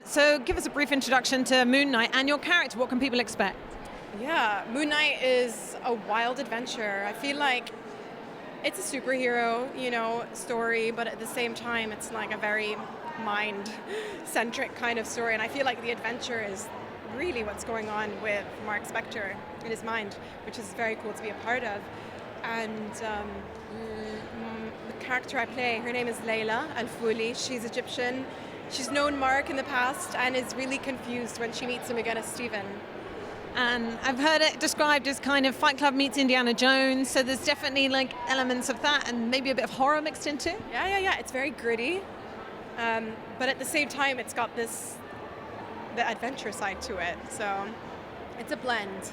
So give us a brief introduction to Moon Knight and your character. What can people expect? Yeah, Moon Knight is a wild adventure. I feel like it's a superhero, story, but at the same time, it's like a very mind-centric kind of story. And I feel like the adventure is really what's going on with Mark Spector in his mind, which is very cool to be a part of. And the character I play, her name is Layla Al-Fouli. She's Egyptian. She's known Mark in the past and is really confused when she meets him again as Stephen. And I've heard it described as kind of Fight Club meets Indiana Jones, so there's definitely like elements of that and maybe a bit of horror mixed into. Yeah. It's very gritty, but at the same time, it's got the adventure side to it. So it's a blend.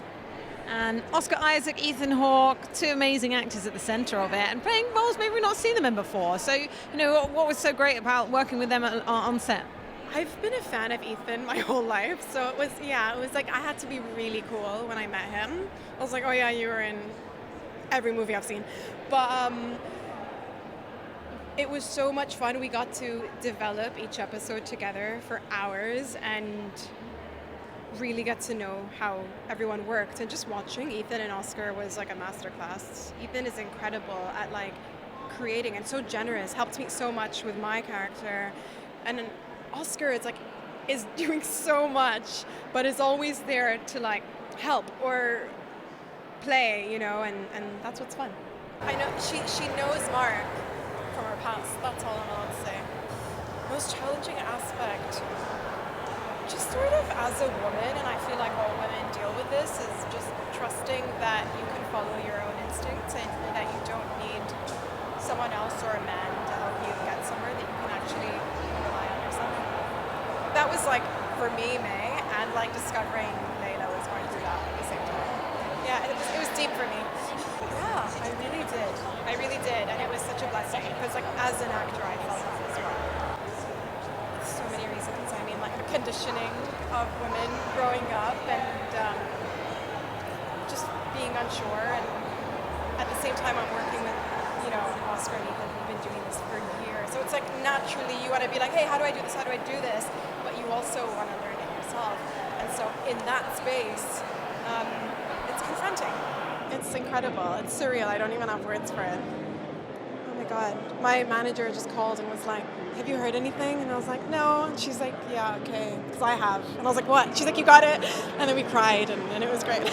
And Oscar Isaac, Ethan Hawke, two amazing actors at the centre of it, and playing roles maybe we've not seen them in before. So, what was so great about working with them on set? I've been a fan of Ethan my whole life, so it was like I had to be really cool when I met him. I was like, oh yeah, you were in every movie I've seen. But it was so much fun. We got to develop each episode together for hours and really get to know how everyone worked. And just watching Ethan and Oscar was like a masterclass. Ethan is incredible at like creating and so generous, helped me so much with my character. And Oscar is doing so much, but is always there to like help or play, and that's what's fun. I know she knows Mark from her past. That's all I'm allowed to say. Most challenging aspect, just sort of as a woman, and I feel like all women deal with this, is just trusting that you can follow your own instincts and that you don't need someone else or a man to help you get somewhere, that you can actually rely on yourself. That was like, for me, May, and like discovering Layla was going through that at the same time. Yeah, it was deep for me. Yeah, I really did, and it was such a blessing, because like as an actor, I felt that as well. So many reasons. I mean, like the conditioning of women growing up and just being unsure, and at the same time I'm working with, Oscar and Ethan, who've been doing this for years. So it's like naturally you want to be like, hey, how do I do this? How do I do this? But you also want to learn it yourself. And so in that space, it's confronting. It's incredible. It's surreal. I don't even have words for it. Oh my God. My manager just called and was like, have you heard anything? And I was like, no. And she's like, yeah, okay, because I have. And I was like, what? She's like, you got it? And then we cried, and it was great.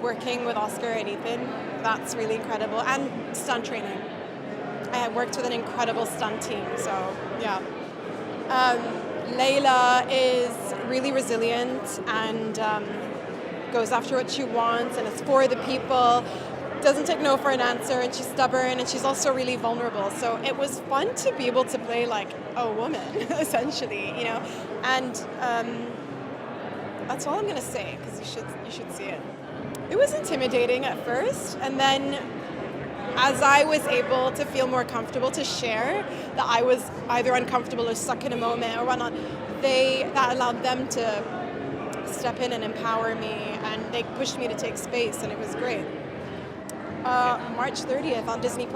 Working with Oscar and Ethan, that's really incredible. And stunt training. I had worked with an incredible stunt team, so yeah. Layla is really resilient and goes after what she wants and is for the people. Doesn't take no for an answer, and she's stubborn, and she's also really vulnerable. So it was fun to be able to play like a woman, essentially, And that's all I'm gonna say, because you should see it. It was intimidating at first, and then as I was able to feel more comfortable to share that I was either uncomfortable or stuck in a moment or whatnot, that allowed them to step in and empower me, and they pushed me to take space, and it was great. March 30th on Disney+.